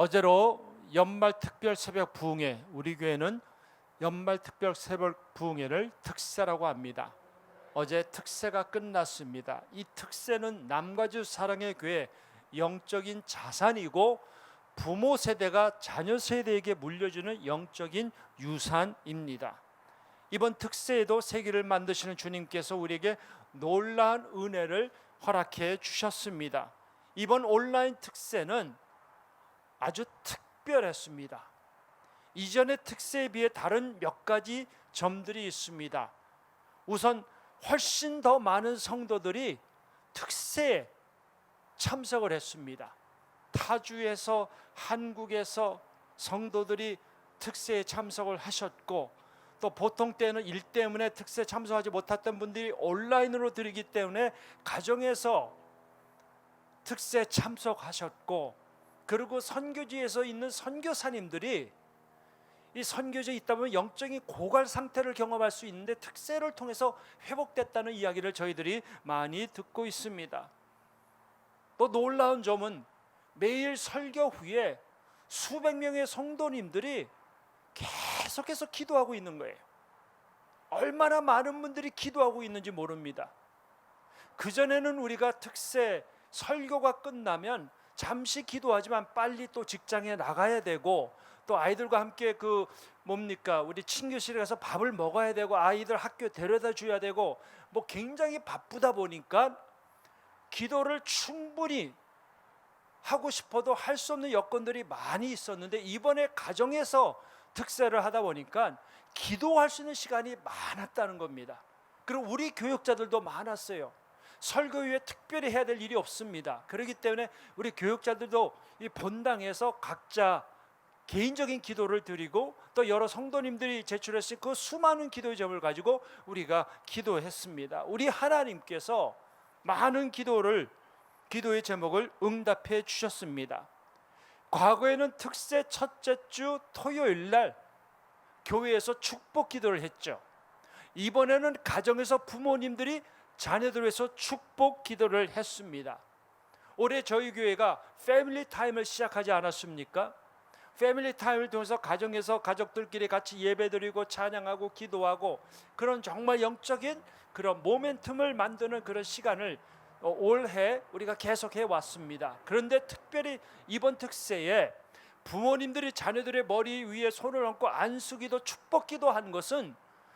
어제로 연말 특별 새벽 부흥회, 우리 교회는 연말 특별 새벽 부흥회를 특세라고 합니다. 어제 특세가 끝났습니다. 이 특세는 남가주 사랑의 교회 영적인 자산이고 부모 세대가 자녀 세대에게 물려주는 영적인 유산입니다. 이번 특세에도 세계를 만드시는 주님께서 우리에게 놀라운 은혜를 허락해 주셨습니다. 이번 온라인 특세는 아주 특별했습니다. 이전의 특세에 비해 다른 몇 가지 점들이 있습니다. 우선 훨씬 더 많은 성도들이 특세에 참석을 했습니다. 타주에서 한국에서 성도들이 특세에 참석을 하셨고, 또 보통 때는 일 때문에 특세 참석하지 못했던 분들이 온라인으로 드리기 때문에 가정에서 특세 참석하셨고, 그리고 선교지에서 있는 선교사님들이 이 선교지에 있다 보면 영적인 고갈 상태를 경험할 수 있는데 특세를 통해서 회복됐다는 이야기를 저희들이 많이 듣고 있습니다. 또 놀라운 점은 매일 설교 후에 수백 명의 성도님들이 계속해서 기도하고 있는 거예요. 얼마나 많은 분들이 기도하고 있는지 모릅니다. 그전에는 우리가 특세 설교가 끝나면 잠시 기도하지만 빨리 또 직장에 나가야 되고, 또 아이들과 함께 우리 친교실에 가서 밥을 먹어야 되고, 아이들 학교 데려다 줘야 되고, 굉장히 바쁘다 보니까 기도를 충분히 하고 싶어도 할 수 없는 여건들이 많이 있었는데, 이번에 가정에서 특세를 하다 보니까 기도할 수 있는 시간이 많았다는 겁니다. 그리고 우리 교육자들도 많았어요. 설교 후에 특별히 해야 될 일이 없습니다. 그렇기 때문에 우리 교육자들도 이 본당에서 각자 개인적인 기도를 드리고, 또 여러 성도님들이 제출했을 그 수많은 기도의 점을 가지고 우리가 기도했습니다. 우리 하나님께서 많은 기도의 제목을 응답해 주셨습니다. 과거에는 특세 첫째 주 토요일 날 교회에서 축복 기도를 했죠. 이번에는 가정에서 부모님들이 자녀들을 위해서 축복 기도를 했습니다. 올해 저희 교회가 패밀리 타임을 시작하지 않았습니까? 패밀리 타임을 통해서 가정에서 가족들끼리 같이 예배드리고 찬양하고 기도하고, 그런 정말 영적인 그런 모멘텀을 만드는 그런 시간을 올해 우리가 계속해 왔습니다. 그런데 특별히 이번 특세에 부모님들이 자녀들의 머리 위에 손을 얹고 안수기도 축복기도 한 것은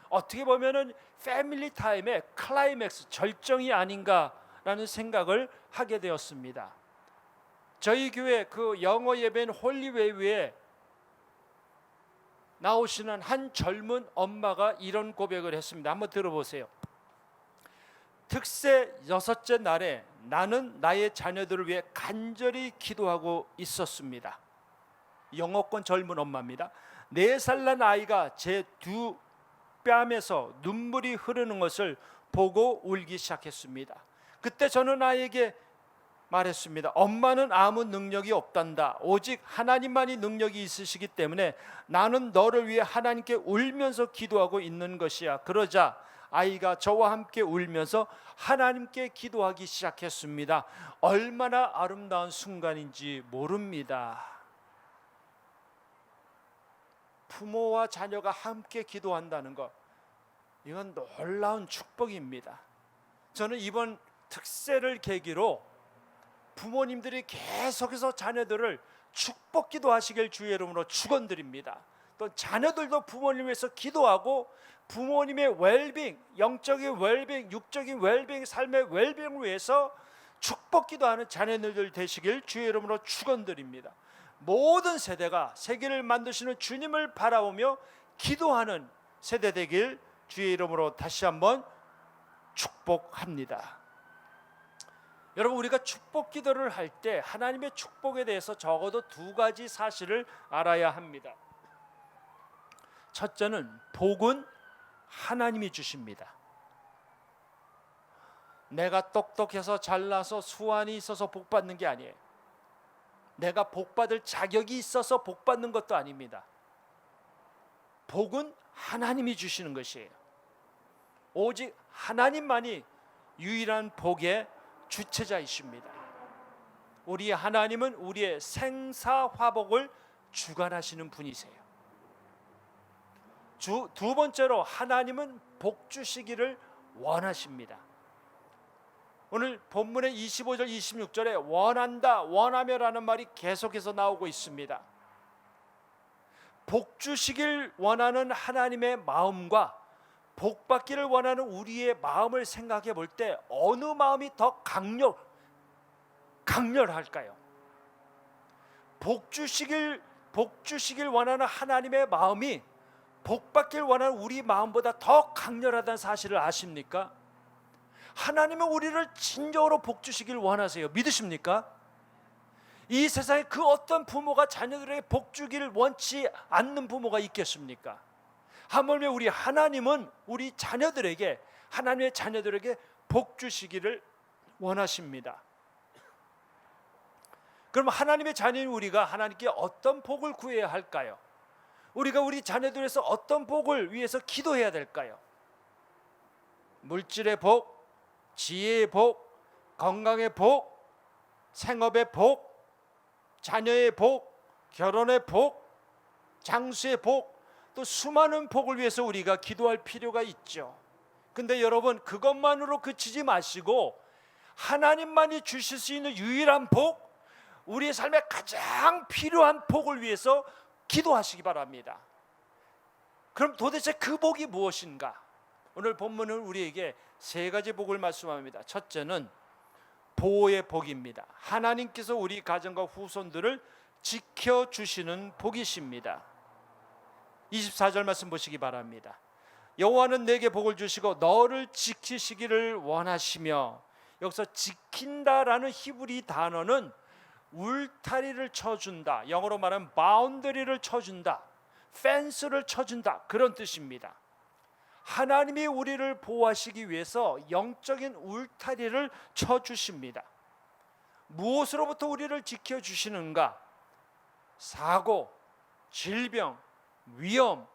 어떻게 보면은 패밀리 타임의 클라이맥스, 절정이 아닌가라는 생각을 하게 되었습니다. 저희 교회 영어 예배인 홀리웨이에 나오시는 한 젊은 엄마가 이런 고백을 했습니다. 한번 들어보세요. 특세 6째 날에 나는 나의 자녀들을 위해 간절히 기도하고 있었습니다. 영어권 젊은 엄마입니다. 4살 난 아이가 제 두 뺨에서 눈물이 흐르는 것을 보고 울기 시작했습니다. 그때 저는 아이에게 말했습니다. 엄마는 아무 능력이 없단다. 오직 하나님만이 능력이 있으시기 때문에 나는 너를 위해 하나님께 울면서 기도하고 있는 것이야. 그러자 아이가 저와 함께 울면서 하나님께 기도하기 시작했습니다. 얼마나 아름다운 순간인지 모릅니다. 부모와 자녀가 함께 기도한다는 것, 이건 놀라운 축복입니다. 저는 이번 특세를 계기로 부모님들이 계속해서 자녀들을 축복 기도하시길 주의 이름으로 축원드립니다. 또 자녀들도 부모님을 위해서 기도하고 부모님의 웰빙, 영적인 웰빙, 육적인 웰빙, 삶의 웰빙을 위해서 축복 기도하는 자녀들 되시길 주의 이름으로 축원드립니다. 모든 세대가 세계를 만드시는 주님을 바라보며 기도하는 세대 되길 주의 이름으로 다시 한번 축복합니다. 여러분, 우리가 축복 기도를 할 때 하나님의 축복에 대해서 적어도 2가지 사실을 알아야 합니다. 첫째는 복은 하나님이 주십니다. 내가 똑똑해서 잘나서 수완이 있어서 복 받는 게 아니에요. 내가 복 받을 자격이 있어서 복 받는 것도 아닙니다. 복은 하나님이 주시는 것이에요. 오직 하나님만이 유일한 복의 주체자이십니다. 우리 하나님은 우리의 생사화복을 주관하시는 분이세요. 두 번째로 하나님은 복 주시기를 원하십니다. 오늘 본문의 25절 26절에 원한다, 원하며라는 말이 계속해서 나오고 있습니다. 복 주시길 원하는 하나님의 마음과 복 받기를 원하는 우리의 마음을 생각해 볼 때 어느 마음이 더 강렬할까요? 복 주시길 원하는 하나님의 마음이 복 받길 원하는 우리 마음보다 더 강렬하다는 사실을 아십니까? 하나님은 우리를 진정으로 복 주시길 원하세요. 믿으십니까? 이 세상에 그 어떤 부모가 자녀들에게 복 주기를 원치 않는 부모가 있겠습니까? 하물며 우리 하나님은 우리 자녀들에게, 하나님의 자녀들에게 복 주시기를 원하십니다. 그럼 하나님의 자녀인 우리가 하나님께 어떤 복을 구해야 할까요? 우리가 우리 자녀들에서 어떤 복을 위해서 기도해야 될까요? 물질의 복, 지혜의 복, 건강의 복, 생업의 복, 자녀의 복, 결혼의 복, 장수의 복, 또 수많은 복을 위해서 우리가 기도할 필요가 있죠. 근데 여러분, 그것만으로 그치지 마시고 하나님만이 주실 수 있는 유일한 복, 우리의 삶에 가장 필요한 복을 위해서 기도하시기 바랍니다. 그럼 도대체 그 복이 무엇인가? 오늘 본문은 우리에게 세 가지 복을 말씀합니다. 첫째는 보호의 복입니다. 하나님께서 우리 가정과 후손들을 지켜주시는 복이십니다. 24절 말씀 보시기 바랍니다. 여호와는 내게 복을 주시고 너를 지키시기를 원하시며, 여기서 지킨다라는 히브리 단어는 울타리를 쳐준다, 영어로 말하면 바운더리를 쳐준다, 펜스를 쳐준다, 그런 뜻입니다. 하나님이 우리를 보호하시기 위해서 영적인 울타리를 쳐주십니다. 무엇으로부터 우리를 지켜주시는가? 사고, 질병, 위험,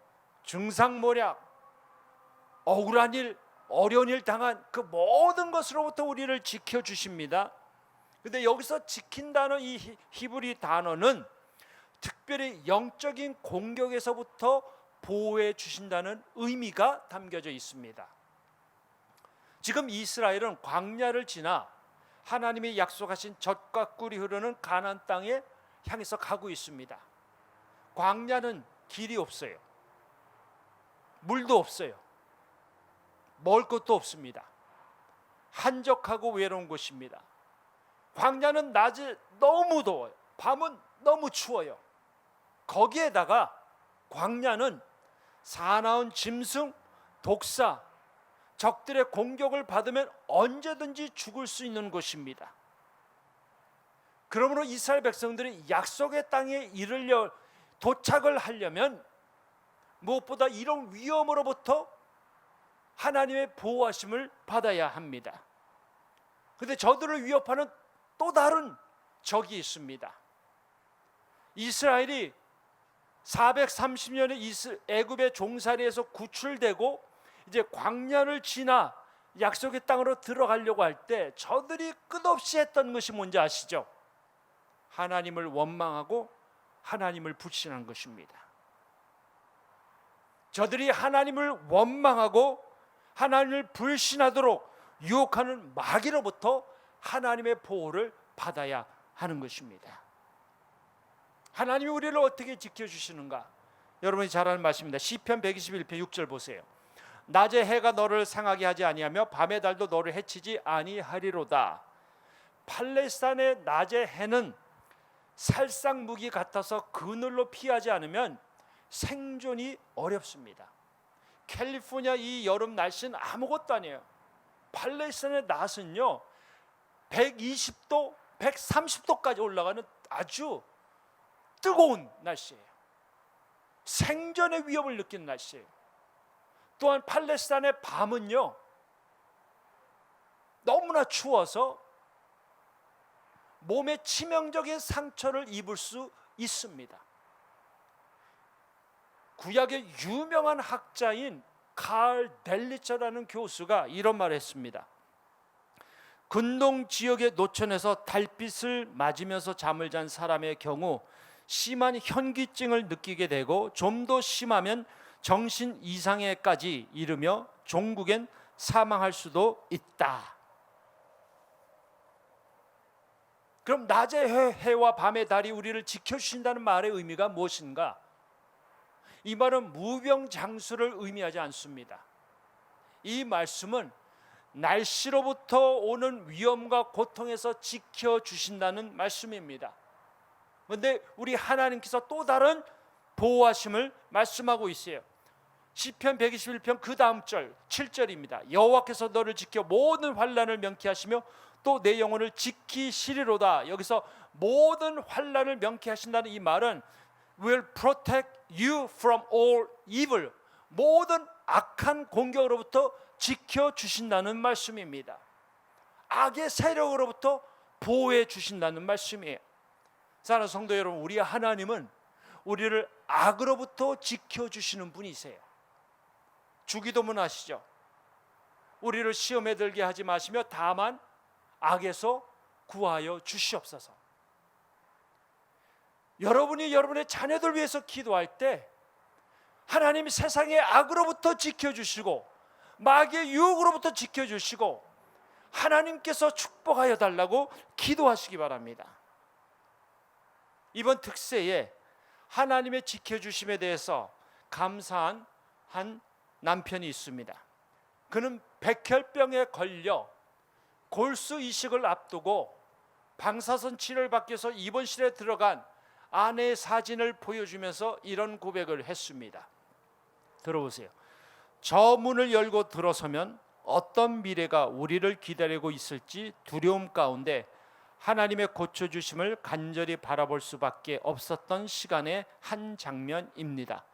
증상모략, 억울한 일, 어려운 일 당한 그 모든 것으로부터 우리를 지켜주십니다. 그런데 여기서 지킨다는 이 히브리 단어는 특별히 영적인 공격에서부터 보호해 주신다는 의미가 담겨져 있습니다. 지금 이스라엘은 광야를 지나 하나님이 약속하신 젖과 꿀이 흐르는 가나안 땅에 향해서 가고 있습니다. 광야는 길이 없어요. 물도 없어요. 먹을 것도 없습니다. 한적하고 외로운 곳입니다. 광야는 낮에 너무 더워요. 밤은 너무 추워요. 거기에다가 광야는 사나운 짐승, 독사, 적들의 공격을 받으면 언제든지 죽을 수 있는 곳입니다. 그러므로 이스라엘 백성들이 약속의 땅에 도착을 하려면 무엇보다 이런 위험으로부터 하나님의 보호하심을 받아야 합니다. 그런데 저들을 위협하는 또 다른 적이 있습니다. 이스라엘이 430년에 애굽의 종살이에서 구출되고 이제 광야를 지나 약속의 땅으로 들어가려고 할 때 저들이 끝없이 했던 것이 뭔지 아시죠? 하나님을 원망하고 하나님을 불신한 것입니다. 저들이 하나님을 원망하고 하나님을 불신하도록 유혹하는 마귀로부터 하나님의 보호를 받아야 하는 것입니다. 하나님이 우리를 어떻게 지켜주시는가? 여러분이 잘 아는 말씀입니다. 시편 121편 6절 보세요. 낮에 해가 너를 상하게 하지 아니하며 밤의 달도 너를 해치지 아니하리로다. 팔레스타인의 낮의 해는 살상무기 같아서 그늘로 피하지 않으면 생존이 어렵습니다. 캘리포니아 이 여름 날씨는 아무것도 아니에요. 팔레스타인의 낮은요 120도, 130도까지 올라가는 아주 뜨거운 날씨예요. 생존의 위협을 느끼는 날씨예요. 또한 팔레스타인의 밤은요 너무나 추워서 몸에 치명적인 상처를 입을 수 있습니다. 구약의 유명한 학자인 칼 델리처라는 교수가 이런 말을 했습니다. 근동 지역의 노천에서 달빛을 맞으면서 잠을 잔 사람의 경우 심한 현기증을 느끼게 되고 좀 더 심하면 정신 이상에까지 이르며 종국엔 사망할 수도 있다. 그럼 낮의 해와 밤의 달이 우리를 지켜주신다는 말의 의미가 무엇인가? 이 말은 무병장수를 의미하지 않습니다. 이 말씀은 날씨로부터 오는 위험과 고통에서 지켜주신다는 말씀입니다. 그런데 우리 하나님께서 또 다른 보호하심을 말씀하고 있어요. 시편 121편 그 다음 절 7절입니다. 여호와께서 너를 지켜 모든 환난을 명쾌하시며 또 내 영혼을 지키시리로다. 여기서 모든 환난을 명쾌하신다는 이 말은 will protect you from all evil, 모든 악한 공격으로부터 지켜주신다는 말씀입니다. 악의 세력으로부터 보호해 주신다는 말씀이에요. 사랑하는 성도 여러분, 우리 하나님은 우리를 악으로부터 지켜주시는 분이세요. 주기도문 아시죠? 우리를 시험에 들게 하지 마시며 다만 악에서 구하여 주시옵소서. 여러분이 여러분의 자녀들 위해서 기도할 때 하나님이 세상의 악으로부터 지켜주시고 마귀의 유혹으로부터 지켜주시고 하나님께서 축복하여 달라고 기도하시기 바랍니다. 이번 특세에 하나님의 지켜주심에 대해서 감사한 한 남편이 있습니다. 그는 백혈병에 걸려 골수 이식을 앞두고 방사선 치료를 받기 위해서 입원실에 들어간 아내의 사진을 보여주면서 이런 고백을 했습니다. 들어보세요. 저 문을 열고 들어서면 어떤 미래가 우리를 기다리고 있을지 두려움 가운데 하나님의 고쳐주심을 간절히 바라볼 수밖에 없었던 시간의 한 장면입니다.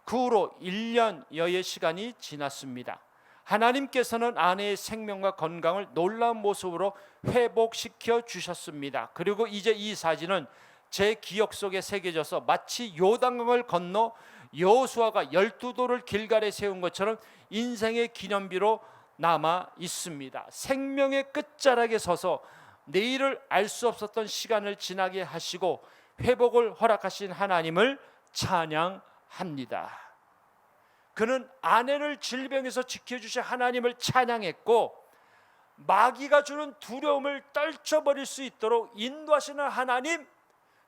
그 후로 1년여의 시간이 지났습니다. 하나님께서는 아내의 생명과 건강을 놀라운 모습으로 회복시켜 주셨습니다. 그리고 이제 이 사진은 제 기억 속에 새겨져서 마치 요단강을 건너 여호수아가 12도를 길갈에 세운 것처럼 인생의 기념비로 남아 있습니다. 생명의 끝자락에 서서 내일을 알 수 없었던 시간을 지나게 하시고 회복을 허락하신 하나님을 찬양합니다. 그는 아내를 질병에서 지켜주신 하나님을 찬양했고 마귀가 주는 두려움을 떨쳐버릴 수 있도록 인도하시는 하나님,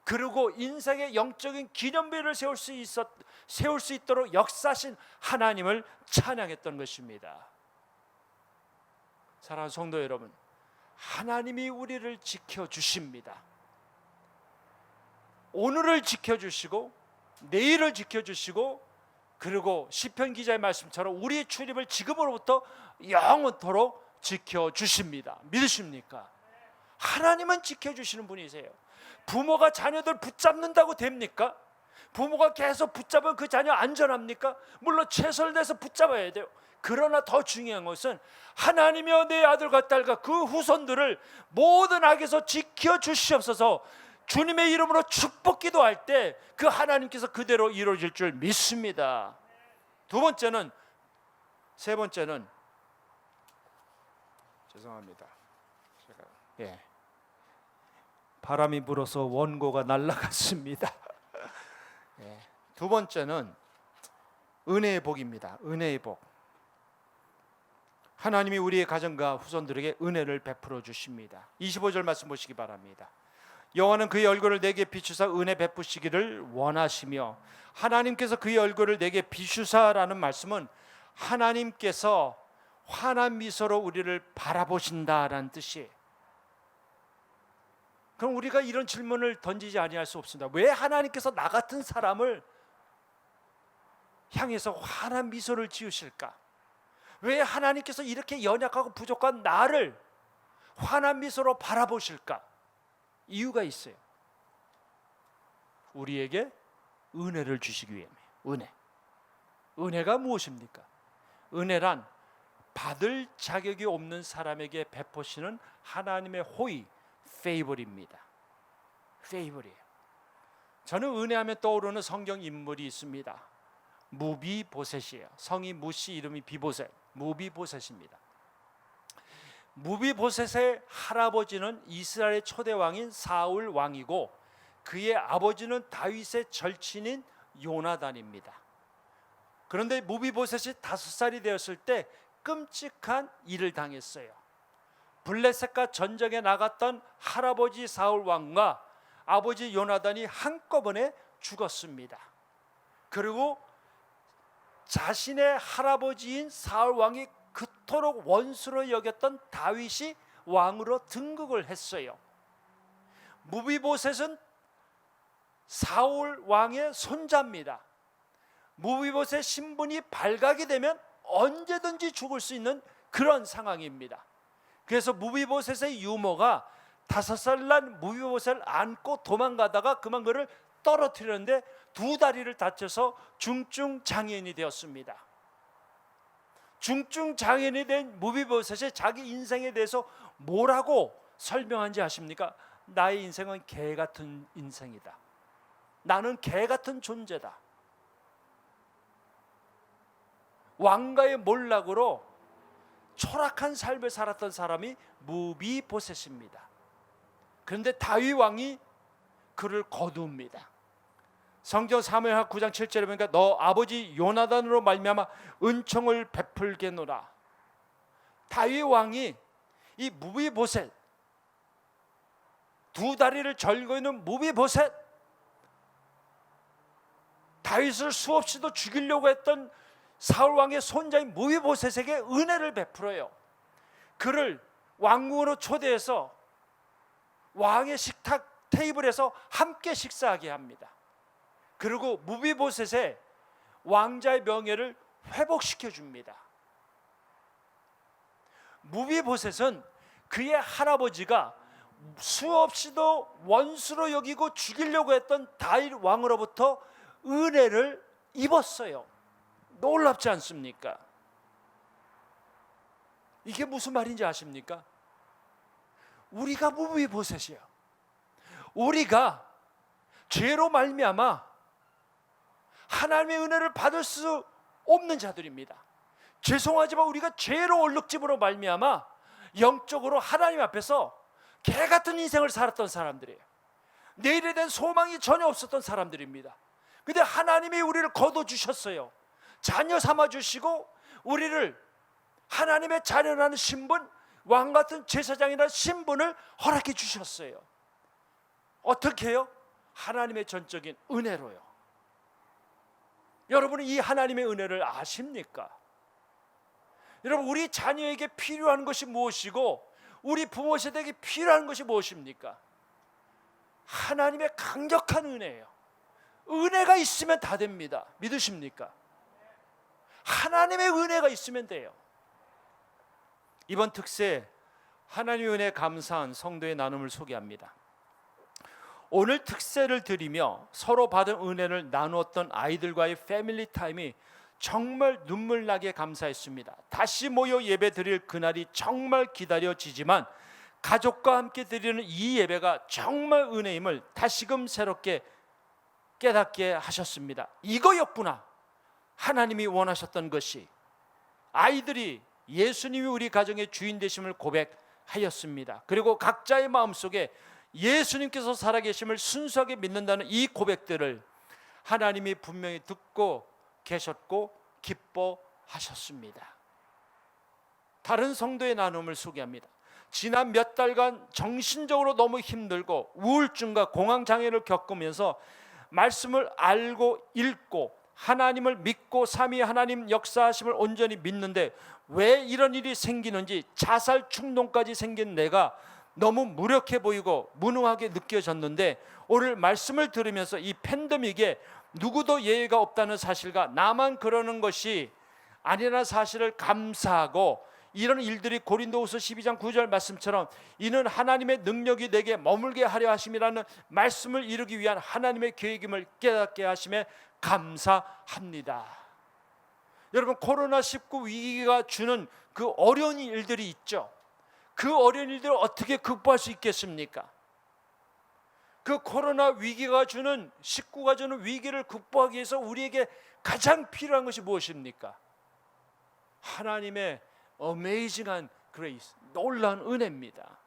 그리고 인생의 영적인 기념비를 세울 수 있도록 역사하신 하나님을 찬양했던 것입니다. 사랑하는 성도 여러분, 하나님이 우리를 지켜주십니다. 오늘을 지켜주시고 내일을 지켜주시고, 그리고 시편 기자의 말씀처럼 우리의 출입을 지금으로부터 영원토록 지켜주십니다. 믿으십니까? 하나님은 지켜주시는 분이세요. 부모가 자녀들 붙잡는다고 됩니까? 부모가 계속 붙잡으면 그 자녀 안전합니까? 물론 최선을 다해서 붙잡아야 돼요. 그러나 더 중요한 것은 하나님이여 내 아들과 딸과 그 후손들을 모든 악에서 지켜주시옵소서. 주님의 이름으로 축복 기도할 때 그 하나님께서 그대로 이루어질 줄 믿습니다. 세 번째는 죄송합니다. 바람이 불어서 원고가 날아갔습니다. 두 번째는 은혜의 복입니다. 은혜의 복. 하나님이 우리의 가정과 후손들에게 은혜를 베풀어 주십니다. 25절 말씀 보시기 바랍니다. 여호와는 그의 얼굴을 내게 비추사 은혜 베푸시기를 원하시며, 하나님께서 그의 얼굴을 내게 비추사라는 말씀은 하나님께서 환한 미소로 우리를 바라보신다라는 뜻이에요. 그럼 우리가 이런 질문을 던지지 아니할 수 없습니다. 왜 하나님께서 나 같은 사람을 향해서 환한 미소를 지으실까? 왜 하나님께서 이렇게 연약하고 부족한 나를 환한 미소로 바라보실까? 이유가 있어요. 우리에게 은혜를 주시기 위함이에요. 은혜가 무엇입니까? 은혜란 받을 자격이 없는 사람에게 베푸시는 하나님의 호의, 페이벌입니다. 페이벌이에요. 저는 은혜하면 떠오르는 성경 인물이 있습니다. 무비보셋이에요. 성이 무씨, 이름이 비보셋, 무비보셋입니다. 무비보셋의 할아버지는 이스라엘의 초대 왕인 사울 왕이고 그의 아버지는 다윗의 절친인 요나단입니다. 그런데 무비보셋이 5살이 되었을 때 끔찍한 일을 당했어요. 블레셋과 전쟁에 나갔던 할아버지 사울 왕과 아버지 요나단이 한꺼번에 죽었습니다. 그리고 자신의 할아버지인 사울 왕이 그토록 원수로 여겼던 다윗이 왕으로 등극을 했어요. 무비보셋은 사울 왕의 손자입니다. 무비보셋 신분이 발각이 되면 언제든지 죽을 수 있는 그런 상황입니다. 그래서 무비보셋의 유모가 5살 난 무비보셋을 안고 도망가다가 그만 그를 떨어뜨렸는데 2다리를 다쳐서 중증 장애인이 되었습니다. 중증 장애인이 된 무비보셋이 자기 인생에 대해서 뭐라고 설명한지 아십니까? 나의 인생은 개 같은 인생이다. 나는 개 같은 존재다. 왕가의 몰락으로 초락한 삶을 살았던 사람이 무비보셋입니다. 그런데 다윗 왕이 그를 거두옵니다. 성경 사무엘하 9장 7절에 보니까 너 아버지 요나단으로 말미암아 은총을 베풀게노라. 다윗 왕이 이 무비보셋, 2다리를 절고 있는 무비보셋, 다윗을 수없이도 죽이려고 했던 사울 왕의 손자인 무비보셋에게 은혜를 베풀어요. 그를 왕궁으로 초대해서 왕의 식탁 테이블에서 함께 식사하게 합니다. 그리고 무비보셋의 왕자의 명예를 회복시켜 줍니다. 무비보셋은 그의 할아버지가 수없이도 원수로 여기고 죽이려고 했던 다윗 왕으로부터 은혜를 입었어요. 놀랍지 않습니까? 이게 무슨 말인지 아십니까? 우리가 무비보셋이에요. 우리가 죄로 말미암아 하나님의 은혜를 받을 수 없는 자들입니다. 죄송하지만 우리가 죄로 얼룩짐으로 말미암아 영적으로 하나님 앞에서 개 같은 인생을 살았던 사람들이에요. 내일에 대한 소망이 전혀 없었던 사람들입니다. 그런데 하나님이 우리를 거둬주셨어요. 자녀 삼아주시고 우리를 하나님의 자녀라는 신분, 왕같은 제사장이라는 신분을 허락해 주셨어요. 어떻게 해요? 하나님의 전적인 은혜로요. 여러분은 이 하나님의 은혜를 아십니까? 여러분, 우리 자녀에게 필요한 것이 무엇이고 우리 부모 세대에게 필요한 것이 무엇입니까? 하나님의 강력한 은혜예요. 은혜가 있으면 다 됩니다. 믿으십니까? 하나님의 은혜가 있으면 돼요. 이번 특세 하나님의 은혜에 감사한 성도의 나눔을 소개합니다. 오늘 특세를 드리며 서로 받은 은혜를 나누었던 아이들과의 패밀리 타임이 정말 눈물나게 감사했습니다. 다시 모여 예배 드릴 그날이 정말 기다려지지만 가족과 함께 드리는 이 예배가 정말 은혜임을 다시금 새롭게 깨닫게 하셨습니다. 이거였구나. 하나님이 원하셨던 것이. 아이들이 예수님이 우리 가정의 주인 되심을 고백하였습니다. 그리고 각자의 마음속에 예수님께서 살아계심을 순수하게 믿는다는 이 고백들을 하나님이 분명히 듣고 계셨고 기뻐하셨습니다. 다른 성도의 나눔을 소개합니다. 지난 몇 달간 정신적으로 너무 힘들고 우울증과 공황장애를 겪으면서 말씀을 알고 읽고 하나님을 믿고 삼위 하나님 역사하심을 온전히 믿는데 왜 이런 일이 생기는지 자살 충동까지 생긴 내가 너무 무력해 보이고 무능하게 느껴졌는데 오늘 말씀을 들으면서 이 팬데믹에 누구도 예외가 없다는 사실과 나만 그러는 것이 아니라는 사실을 감사하고 이런 일들이 고린도후서 12장 9절 말씀처럼 이는 하나님의 능력이 내게 머물게 하려 하심이라는 말씀을 이루기 위한 하나님의 계획임을 깨닫게 하심에 감사합니다. 여러분, 코로나19 위기가 주는 그 어려운 일들이 있죠. 그 어려운 일들을 어떻게 극복할 수 있겠습니까? 그 코로나 위기가 주는 19가 주는 위기를 극복하기 위해서 우리에게 가장 필요한 것이 무엇입니까? 하나님의 어메이징한 그레이스, 놀라운 은혜입니다.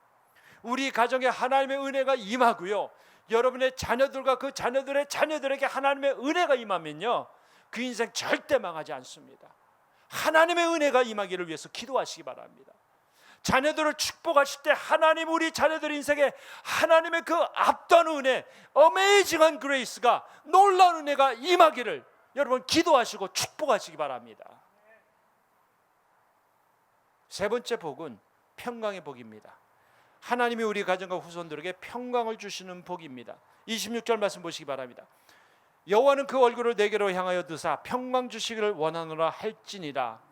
우리 가정에 하나님의 은혜가 임하고요, 여러분의 자녀들과 그 자녀들의 자녀들에게 하나님의 은혜가 임하면요, 그 인생 절대 망하지 않습니다. 하나님의 은혜가 임하기를 위해서 기도하시기 바랍니다. 자녀들을 축복하실 때 하나님 우리 자녀들 인생에 하나님의 그 압도하는 은혜, 어메이징한 그레이스가, 놀라운 은혜가 임하기를 여러분 기도하시고 축복하시기 바랍니다. 세 번째 복은 평강의 복입니다. 하나님이 우리 가정과 후손들에게 평강을 주시는 복입니다. 26절 말씀 보시기 바랍니다. 여호와는 그 얼굴을 내게로 향하여 드사 평강 주시기를 원하노라 할지니라.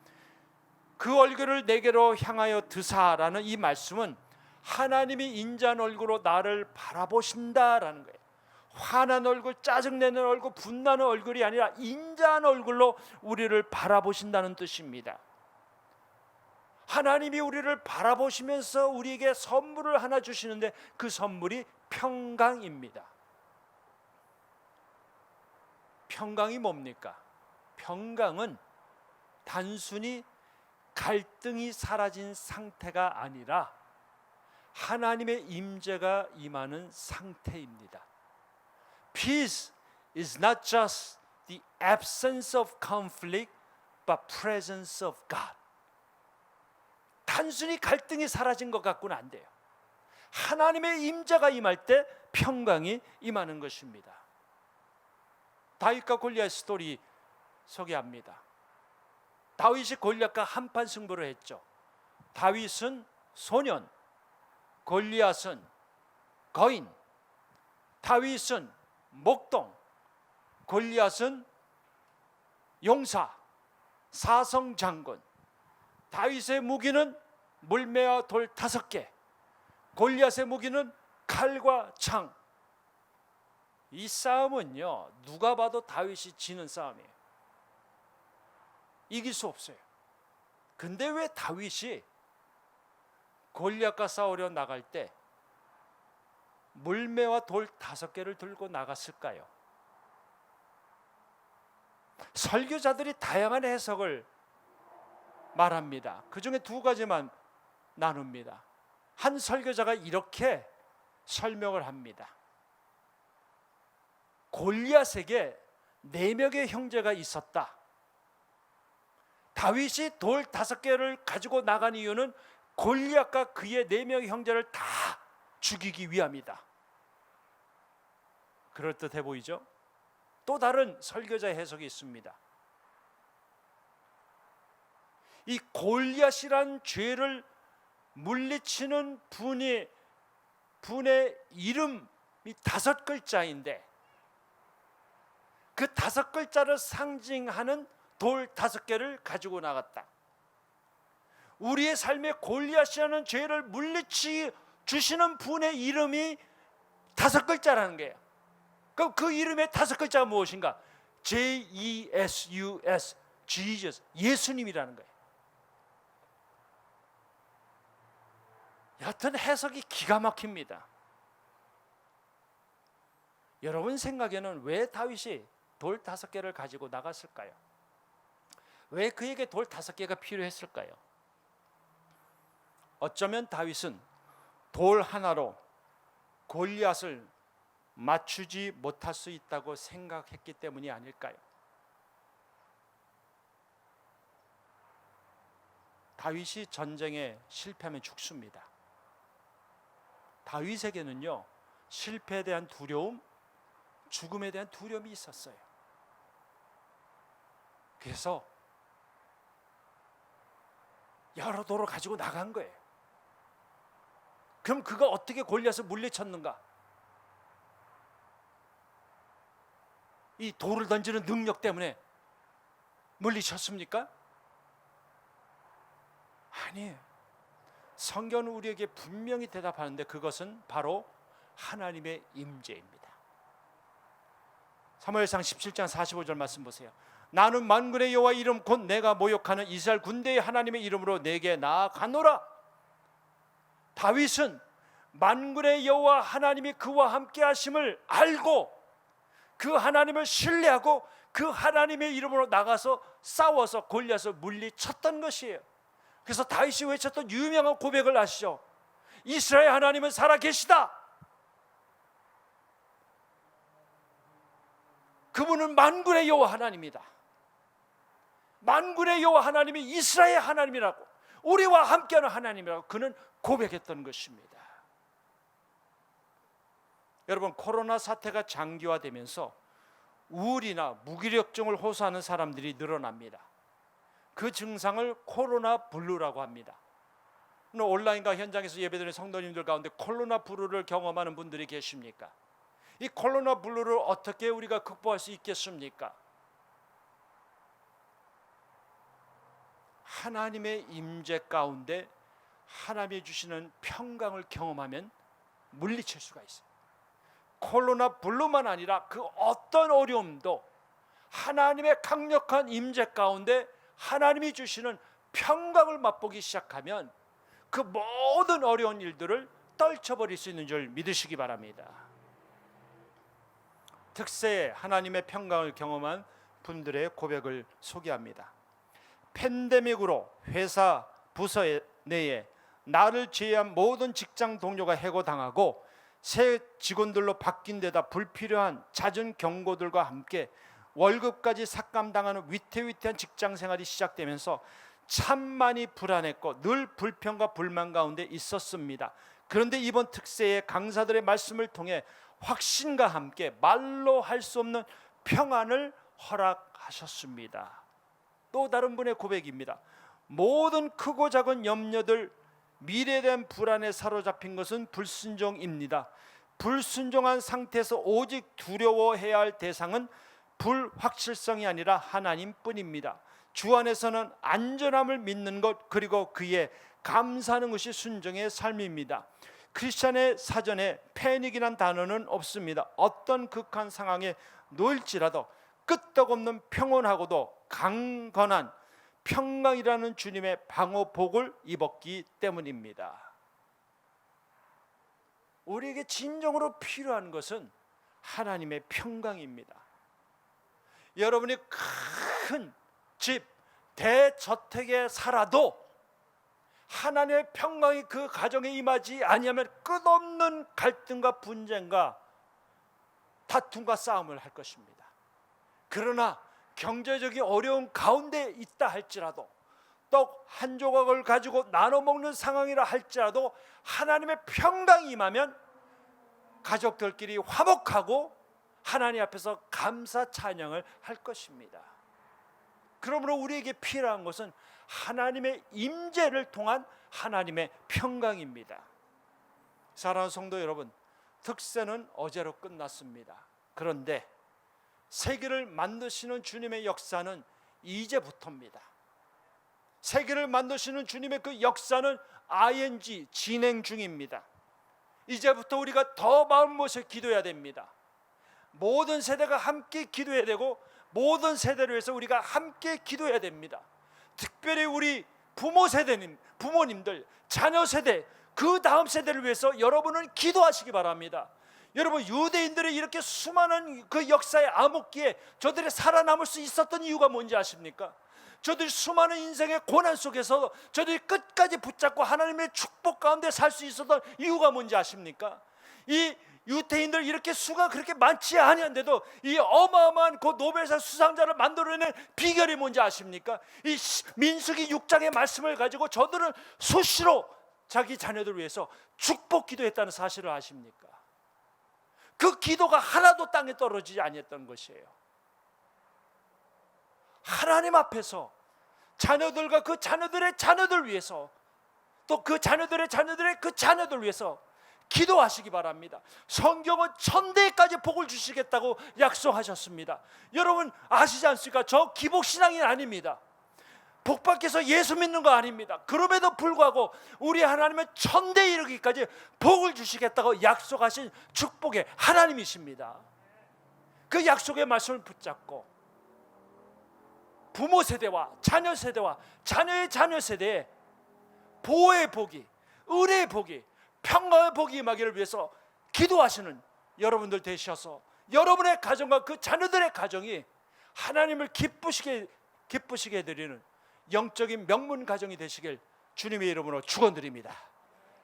그 얼굴을 내게로 향하여 드사라는 이 말씀은 하나님이 인자한 얼굴로 나를 바라보신다라는 거예요. 화난 얼굴, 짜증내는 얼굴, 분나는 얼굴이 아니라 인자한 얼굴로 우리를 바라보신다는 뜻입니다. 하나님이 우리를 바라보시면서 우리에게 선물을 하나 주시는데 그 선물이 평강입니다. 평강이 뭡니까? 평강은 단순히 갈등이 사라진 상태가 아니라 하나님의 임재가 임하는 상태입니다. Peace is not just the absence of conflict, but presence of God. 단순히 갈등이 사라진 것 같고는 안 돼요. 하나님의 임재가 임할 때 평강이 임하는 것입니다. 다윗과 골리앗 스토리 소개합니다. 다윗이 골리앗과 한판 승부를 했죠. 다윗은 소년, 골리앗은 거인. 다윗은 목동, 골리앗은 용사, 사성장군. 다윗의 무기는 물매와 돌 5개, 골리앗의 무기는 칼과 창. 이 싸움은요, 누가 봐도 다윗이 지는 싸움이에요. 이길 수 없어요. 근데 왜 다윗이 골리앗과 싸우려 나갈 때 물매와 돌 5개를 들고 나갔을까요? 설교자들이 다양한 해석을 말합니다. 그 중에 2가지만 나눕니다. 한 설교자가 이렇게 설명을 합니다. 골리앗에게 4명의 형제가 있었다. 다윗이 돌 5개를 가지고 나간 이유는 골리앗과 그의 4명의 형제를 다 죽이기 위함이다. 그럴듯해 보이죠? 또 다른 설교자의 해석이 있습니다. 이 골리앗이란 죄를 물리치는 분의 이름이 5글자인데 그 5글자를 상징하는 돌 5개를 가지고 나갔다. 우리의 삶에 골리앗이라는 죄를 물리치 주시는 분의 이름이 5글자라는 거예요. 그럼 그 이름의 5글자가 무엇인가? J-E-S-U-S, Jesus, 예수님이라는 거예요. 여하튼 해석이 기가 막힙니다. 여러분 생각에는 왜 다윗이 돌 5개를 가지고 나갔을까요? 왜 그에게 돌 5개가 필요했을까요? 어쩌면 다윗은 돌 하나로 골리앗을 맞추지 못할 수 있다고 생각했기 때문이 아닐까요? 다윗이 전쟁에 실패하면 죽습니다. 다윗에게는요, 실패에 대한 두려움, 죽음에 대한 두려움이 있었어요. 그래서 여러 돌을 가지고 나간 거예요. 그럼 그가 어떻게 골리앗을 물리쳤는가? 이 돌을 던지는 능력 때문에 물리쳤습니까? 아니에요. 성경은 우리에게 분명히 대답하는데 그것은 바로 하나님의 임재입니다. 사무엘상 17장 45절 말씀 보세요. 나는 만군의 여호와 이름 곧 내가 모욕하는 이스라엘 군대의 하나님의 이름으로 내게 나아가노라. 다윗은 만군의 여호와 하나님이 그와 함께 하심을 알고 그 하나님을 신뢰하고 그 하나님의 이름으로 나가서 싸워서 골리앗을 물리쳤던 것이에요. 그래서 다윗이 외쳤던 유명한 고백을 아시죠? 이스라엘 하나님은 살아계시다. 그분은 만군의 여호와 하나님이다. 만군의 여호와 하나님이 이스라엘 하나님이라고, 우리와 함께하는 하나님이라고 그는 고백했던 것입니다. 여러분, 코로나 사태가 장기화되면서 우울이나 무기력증을 호소하는 사람들이 늘어납니다. 그 증상을 코로나 블루라고 합니다. 온라인과 현장에서 예배드리는 성도님들 가운데 코로나 블루를 경험하는 분들이 계십니까? 이 코로나 블루를 어떻게 우리가 극복할 수 있겠습니까? 하나님의 임재 가운데 하나님이 주시는 평강을 경험하면 물리칠 수가 있어요. 코로나 블루만 아니라 그 어떤 어려움도 하나님의 강력한 임재 가운데 하나님이 주시는 평강을 맛보기 시작하면 그 모든 어려운 일들을 떨쳐버릴 수 있는 줄 믿으시기 바랍니다. 특세에 하나님의 평강을 경험한 분들의 고백을 소개합니다. 팬데믹으로 회사 부서 내에 나를 제외한 모든 직장 동료가 해고당하고 새 직원들로 바뀐 데다 불필요한 잦은 경고들과 함께 월급까지 삭감당하는 위태위태한 직장 생활이 시작되면서 참 많이 불안했고 늘 불평과 불만 가운데 있었습니다. 그런데 이번 특세에 강사들의 말씀을 통해 확신과 함께 말로 할 수 없는 평안을 허락하셨습니다. 또 다른 분의 고백입니다. 모든 크고 작은 염려들, 미래에 대한 불안에 사로잡힌 것은 불순종입니다. 불순종한 상태에서 오직 두려워해야 할 대상은 불확실성이 아니라 하나님뿐입니다. 주 안에서는 안전함을 믿는 것, 그리고 그에 감사하는 것이 순종의 삶입니다. 크리스찬의 사전에 패닉이란 단어는 없습니다. 어떤 극한 상황에 놓일지라도 끄떡없는 평온하고도 강건한 평강이라는 주님의 방어복을 입었기 때문입니다. 우리에게 진정으로 필요한 것은 하나님의 평강입니다. 여러분이 큰 집, 대저택에 살아도 하나님의 평강이 그 가정에 임하지 아니하면 끝없는 갈등과 분쟁과 다툼과 싸움을 할 것입니다. 그러나 경제적인 어려움 가운데 있다 할지라도, 떡 한 조각을 가지고 나눠 먹는 상황이라 할지라도 하나님의 평강이 임하면 가족들끼리 화목하고 하나님 앞에서 감사 찬양을 할 것입니다. 그러므로 우리에게 필요한 것은 하나님의 임재를 통한 하나님의 평강입니다. 사랑하는 성도 여러분, 특세는 어제로 끝났습니다. 그런데 세계를 만드시는 주님의 역사는 이제부터입니다. 세계를 만드시는 주님의 그 역사는 ing, 진행 중입니다. 이제부터 우리가 더 마음 모셔 기도해야 됩니다. 모든 세대가 함께 기도해야 되고 모든 세대를 위해서 우리가 함께 기도해야 됩니다. 특별히 우리 부모 세대님, 부모님들, 자녀 세대, 그 다음 세대를 위해서 여러분은 기도하시기 바랍니다. 여러분, 유대인들이 이렇게 수많은 그 역사의 암흑기에 저들이 살아남을 수 있었던 이유가 뭔지 아십니까? 저들이 수많은 인생의 고난 속에서 저들이 끝까지 붙잡고 하나님의 축복 가운데 살 수 있었던 이유가 뭔지 아십니까? 이 유대인들 이렇게 수가 그렇게 많지 아니한데도 이 어마어마한 그 노벨상 수상자를 만들어낸 비결이 뭔지 아십니까? 이 민수기 6장의 말씀을 가지고 저들은 수시로 자기 자녀들을 위해서 축복 기도했다는 사실을 아십니까? 그 기도가 하나도 땅에 떨어지지 아니했던 것이에요. 하나님 앞에서 자녀들과 그 자녀들의 자녀들 위해서, 또 그 자녀들의 자녀들의 그 자녀들 위해서 기도하시기 바랍니다. 성경은 천대까지 복을 주시겠다고 약속하셨습니다. 여러분 아시지 않습니까? 저 기복신앙이 아닙니다. 복받기서 예수 믿는 거 아닙니다. 그럼에도 불구하고 우리 하나님은 천대에 이르기까지 복을 주시겠다고 약속하신 축복의 하나님이십니다. 그 약속의 말씀을 붙잡고 부모 세대와 자녀 세대와 자녀의 자녀 세대에 보호의 복이, 의뢰의 복이, 평강의 복이 임하기를 위해서 기도하시는 여러분들 되셔서 여러분의 가정과 그 자녀들의 가정이 하나님을 기쁘시게 해드리는 영적인 명문 가정이 되시길 주님의 이름으로 축원드립니다.